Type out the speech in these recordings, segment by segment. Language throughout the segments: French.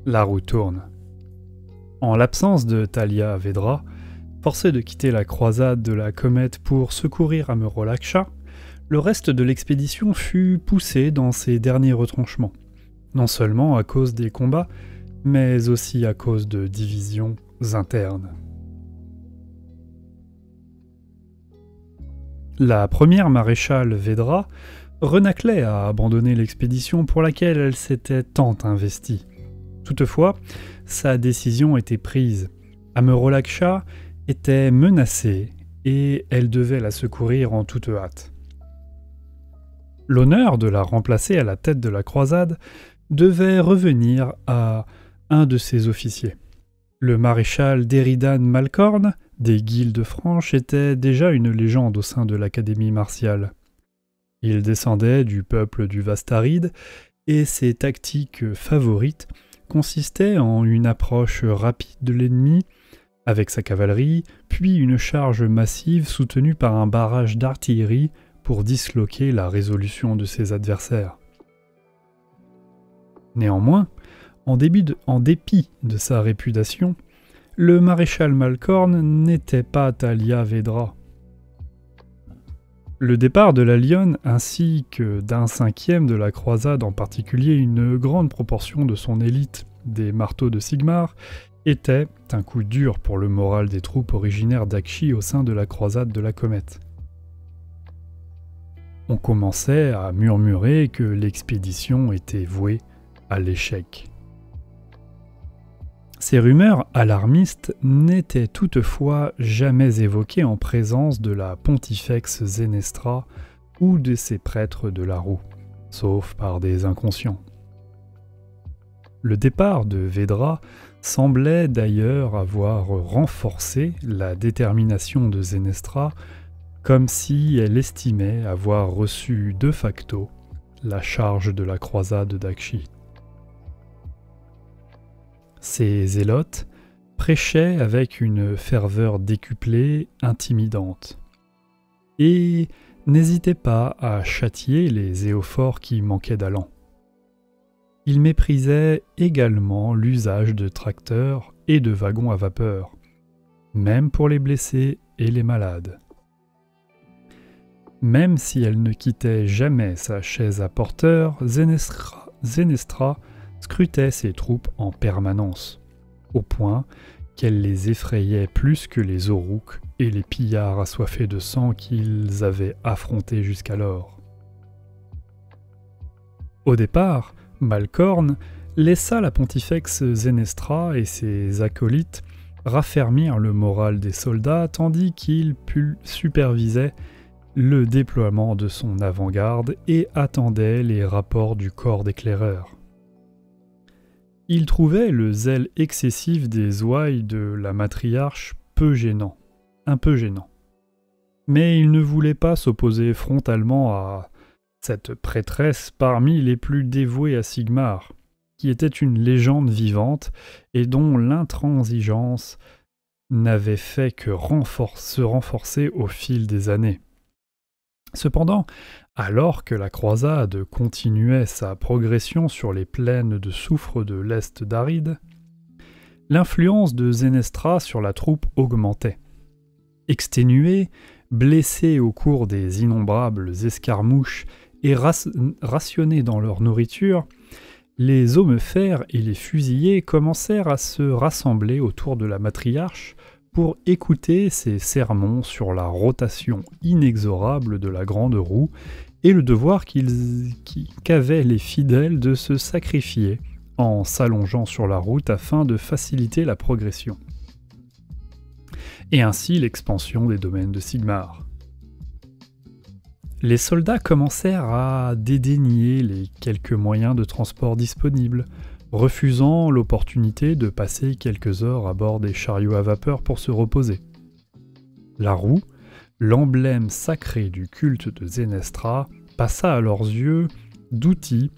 La roue tourne. En l'absence de Thalia Vedra, forcé de quitter la croisade de la comète pour secourir Amerolaksha, le reste de l'expédition fut poussé dans ses derniers retranchements, non seulement à cause des combats, mais aussi à cause de divisions internes. La première maréchale Vedra renâclait à abandonner l'expédition pour laquelle elle s'était tant investie. Toutefois, sa décision était prise. Amerolaksha était menacée et elle devait la secourir en toute hâte. L'honneur de la remplacer à la tête de la croisade devait revenir à un de ses officiers. Le maréchal Déridan Malcorne, des Guildes franches, était déjà une légende au sein de l'Académie martiale. Il descendait du peuple du Vastaride et ses tactiques favorites consistaient en une approche rapide de l'ennemi avec sa cavalerie, puis une charge massive soutenue par un barrage d'artillerie pour disloquer la résolution de ses adversaires. Néanmoins, en dépit de sa réputation, le maréchal Malcorne n'était pas Thalia Vedra. Le départ de la Lionne ainsi que d'un cinquième de la croisade, en particulier une grande proportion de son élite des marteaux de Sigmar, était un coup dur pour le moral des troupes originaires d'Akshi au sein de la croisade de la comète. On commençait à murmurer que l'expédition était vouée à l'échec. Ces rumeurs alarmistes n'étaient toutefois jamais évoquées en présence de la pontifex Zenestra ou de ses prêtres de la roue, sauf par des inconscients. Le départ de Vedra semblait d'ailleurs avoir renforcé la détermination de Zenestra, comme si elle estimait avoir reçu de facto la charge de la croisade d'Akshi. Ces zélotes prêchaient avec une ferveur décuplée, intimidante, et n'hésitaient pas à châtier les zéophores qui manquaient d'allant. Ils méprisaient également l'usage de tracteurs et de wagons à vapeur, même pour les blessés et les malades. Même si elle ne quittait jamais sa chaise à porteur, Zenestra scrutait ses troupes en permanence, au point qu'elle les effrayait plus que les Orouks et les pillards assoiffés de sang qu'ils avaient affrontés jusqu'alors. Au départ, Malcorne laissa la pontifex Zenestra et ses acolytes raffermir le moral des soldats tandis qu'il supervisait le déploiement de son avant-garde et attendait les rapports du corps d'éclaireurs. Il trouvait le zèle excessif des ouailles de la matriarche un peu gênant. Mais il ne voulait pas s'opposer frontalement à cette prêtresse parmi les plus dévouées à Sigmar, qui était une légende vivante et dont l'intransigeance n'avait fait que se renforcer au fil des années. Cependant, alors que la croisade continuait sa progression sur les plaines de soufre de l'Est d'Aride, l'influence de Zenestra sur la troupe augmentait. Exténués, blessés au cours des innombrables escarmouches et rationnés dans leur nourriture, les hommes-fers et les fusillés commencèrent à se rassembler autour de la matriarche pour écouter ses sermons sur la rotation inexorable de la grande roue et le devoir qu'avaient les fidèles de se sacrifier en s'allongeant sur la route afin de faciliter la progression, et ainsi l'expansion des domaines de Sigmar. Les soldats commencèrent à dédaigner les quelques moyens de transport disponibles, refusant l'opportunité de passer quelques heures à bord des chariots à vapeur pour se reposer. La roue, l'emblème sacré du culte de Zenestra, passa à leurs yeux d'outil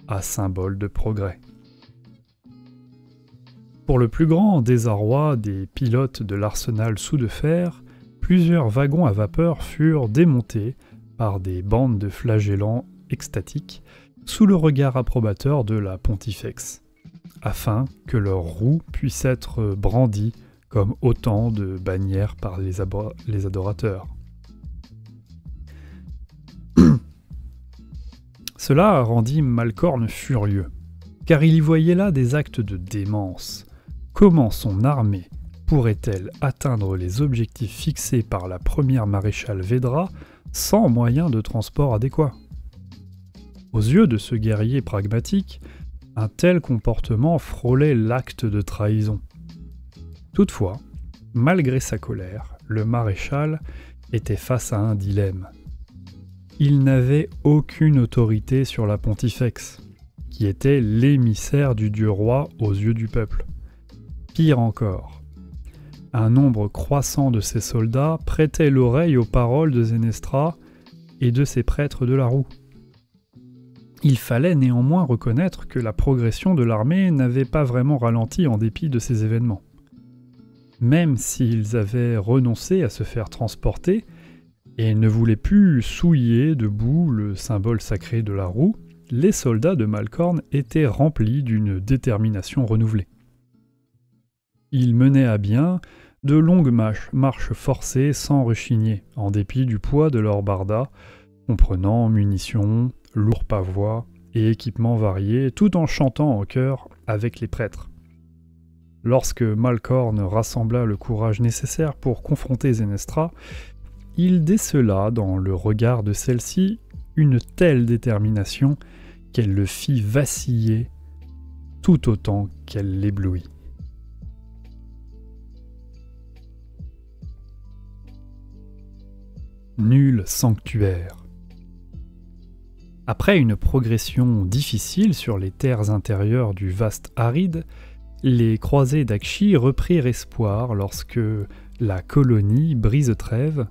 à symbole de progrès. Pour le plus grand désarroi des pilotes de l'arsenal sous de fer, plusieurs wagons à vapeur furent démontés par des bandes de flagellants extatiques sous le regard approbateur de la pontifex. afin que leurs roues puissent être brandies comme autant de bannières par les adorateurs. Cela rendit Malcorne furieux, car il y voyait là des actes de démence. Comment son armée pourrait-elle atteindre les objectifs fixés par la première maréchale Védra sans moyen de transport adéquat? Aux yeux de ce guerrier pragmatique, un tel comportement frôlait l'acte de trahison. Toutefois, malgré sa colère, le maréchal était face à un dilemme. Il n'avait aucune autorité sur la Pontifex, qui était l'émissaire du dieu roi aux yeux du peuple. Pire encore, un nombre croissant de ses soldats prêtaient l'oreille aux paroles de Zenestra et de ses prêtres de la roue. Il fallait néanmoins reconnaître que la progression de l'armée n'avait pas vraiment ralenti en dépit de ces événements. Même s'ils avaient renoncé à se faire transporter et ne voulaient plus souiller de boue le symbole sacré de la roue, les soldats de Malcorne étaient remplis d'une détermination renouvelée. Ils menaient à bien de longues marches forcées sans rechigner, en dépit du poids de leurs bardas, comprenant munitions, lourds pavois et équipements variés, tout en chantant en chœur avec les prêtres. Lorsque Malcorne rassembla le courage nécessaire pour confronter Zenestra, il décela dans le regard de celle-ci une telle détermination qu'elle le fit vaciller tout autant qu'elle l'éblouit. Nul sanctuaire. Après une progression difficile sur les terres intérieures du vaste Aride, les croisés d'Akshi reprirent espoir lorsque la colonie Brise-Trêve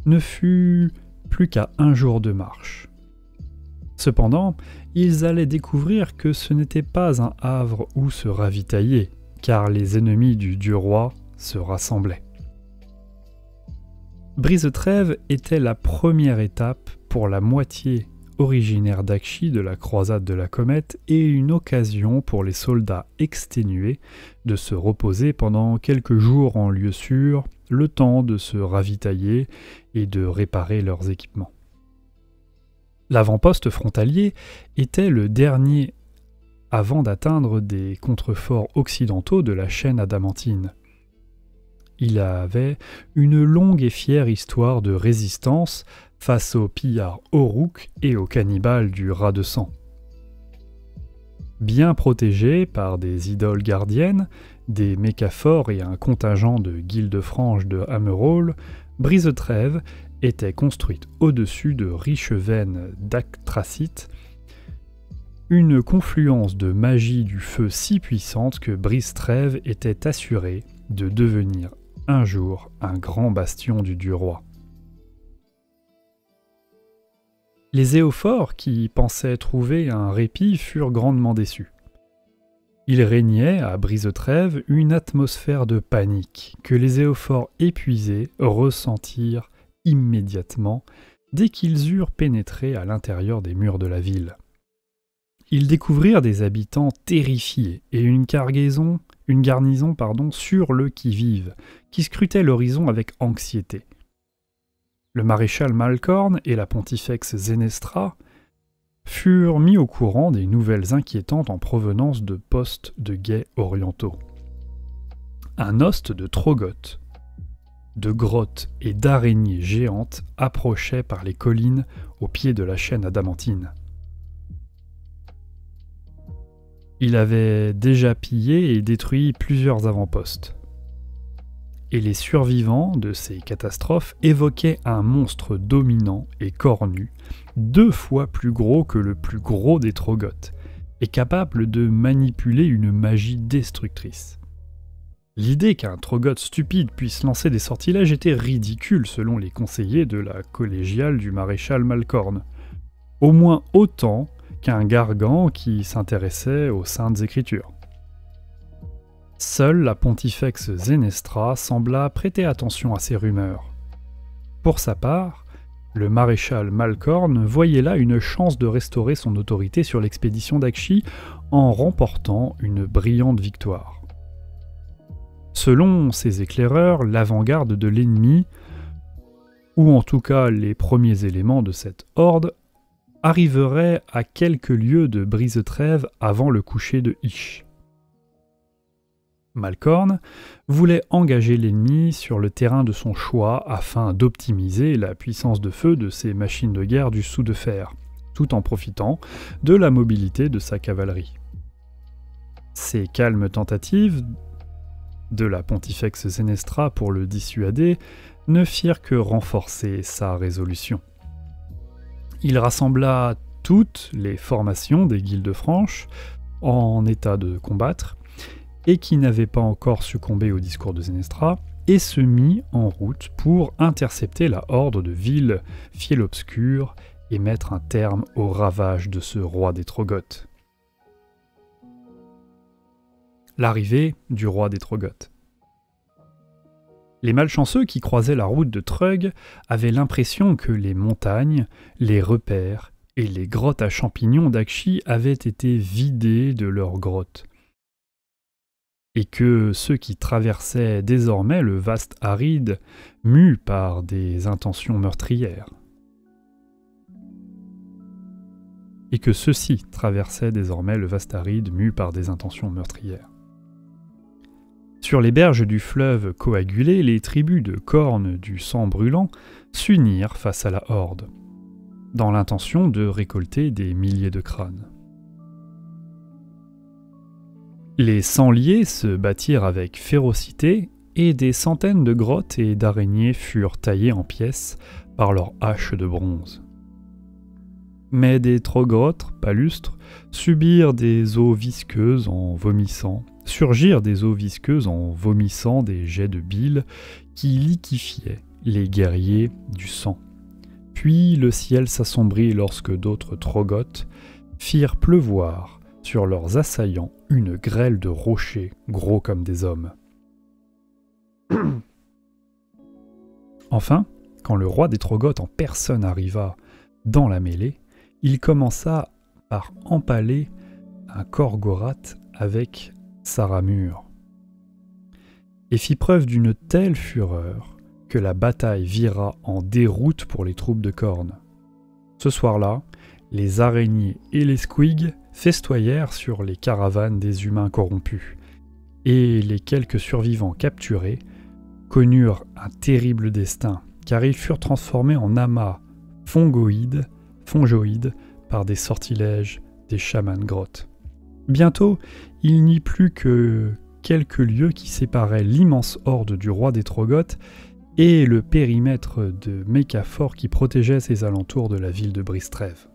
ne fut plus qu'à 1 jour de marche. Cependant, ils allaient découvrir que ce n'était pas un havre où se ravitailler, car les ennemis du dieu roi se rassemblaient. Brise-Trêve était la première étape pour la moitié originaire d'Akshi de la croisade de la comète et une occasion pour les soldats exténués de se reposer pendant quelques jours en lieu sûr, le temps de se ravitailler et de réparer leurs équipements. L'avant-poste frontalier était le dernier avant d'atteindre des contreforts occidentaux de la chaîne adamantine. Il avait une longue et fière histoire de résistance face aux pillards Oruk et aux cannibales du rat de sang. Bien protégé par des idoles gardiennes, des mécaphores et un contingent de guildes-franges de Hammerhall, Brise-Trêve était construite au-dessus de riches veines d'Actracite, une confluence de magie du feu si puissante que Brise-Trêve était assuré de devenir un jour un grand bastion du dieu roi. Les Éophores, qui pensaient trouver un répit, furent grandement déçus. Il régnait à Brise-Trêve une atmosphère de panique que les Éophores épuisés ressentirent immédiatement dès qu'ils eurent pénétré à l'intérieur des murs de la ville. Ils découvrirent des habitants terrifiés et une garnison sur le qui-vive, qui scrutait l'horizon avec anxiété. Le maréchal Malcorne et la pontifex Zenestra furent mis au courant des nouvelles inquiétantes en provenance de postes de guet orientaux. Un host de Trogoth, de grottes et d'araignées géantes approchait par les collines au pied de la chaîne adamantine. Il avait déjà pillé et détruit plusieurs avant-postes. Et les survivants de ces catastrophes évoquaient un monstre dominant et cornu, 2 fois plus gros que le plus gros des Trogoths, et capable de manipuler une magie destructrice. L'idée qu'un Trogoth stupide puisse lancer des sortilèges était ridicule selon les conseillers de la collégiale du maréchal Malcorne, au moins autant qu'un Gargan qui s'intéressait aux Saintes Écritures. Seule la pontifex Zenestra sembla prêter attention à ces rumeurs. Pour sa part, le maréchal Malcorne voyait là une chance de restaurer son autorité sur l'expédition d'Akshi en remportant une brillante victoire. Selon ces éclaireurs, l'avant-garde de l'ennemi, ou en tout cas les premiers éléments de cette horde, arriverait à quelques lieues de Brise-Trêve avant le coucher de Ish. Malcorne voulait engager l'ennemi sur le terrain de son choix afin d'optimiser la puissance de feu de ses machines de guerre du sou de fer, tout en profitant de la mobilité de sa cavalerie. Ces calmes tentatives de la Pontifex Zenestra pour le dissuader ne firent que renforcer sa résolution. Il rassembla toutes les formations des Guildes franches en état de combattre et qui n'avaient pas encore succombé au discours de Zenestra, et se mit en route pour intercepter la horde de villes fiel-obscures et mettre un terme aux ravages de ce roi des Trogoths. L'arrivée du roi des Trogoths. Les malchanceux qui croisaient la route de Trug avaient l'impression que les montagnes, les repères et les grottes à champignons d'Akshi avaient été vidées de leurs grottes, et que ceux qui traversaient désormais le vaste aride mus par des intentions meurtrières. Et que ceux-ci traversaient désormais le vaste aride mus par des intentions meurtrières. Sur les berges du fleuve coagulé, les tribus de cornes du sang brûlant s'unirent face à la horde, dans l'intention de récolter des milliers de crânes. Les sangliers se battirent avec férocité et des centaines de grottes et d'araignées furent taillées en pièces par leurs haches de bronze. Mais des trogoths palustres surgirent des eaux visqueuses en vomissant des jets de bile qui liquéfiaient les guerriers du sang. Puis le ciel s'assombrit lorsque d'autres trogoths firent pleuvoir sur leurs assaillants une grêle de rochers gros comme des hommes. Enfin, quand le roi des Trogoths en personne arriva dans la mêlée, il commença par empaler un Korgorath avec sa ramure, et fit preuve d'une telle fureur que la bataille vira en déroute pour les troupes de Khorne. Ce soir-là, les araignées et les squigs festoyèrent sur les caravanes des humains corrompus, et les quelques survivants capturés connurent un terrible destin, car ils furent transformés en amas fongoïdes par des sortilèges des chamans grottes. Bientôt, il n'y plus que quelques lieues qui séparaient l'immense horde du roi des Trogoths et le périmètre de Mécaphore qui protégeait ses alentours de la ville de Brise-Trêve.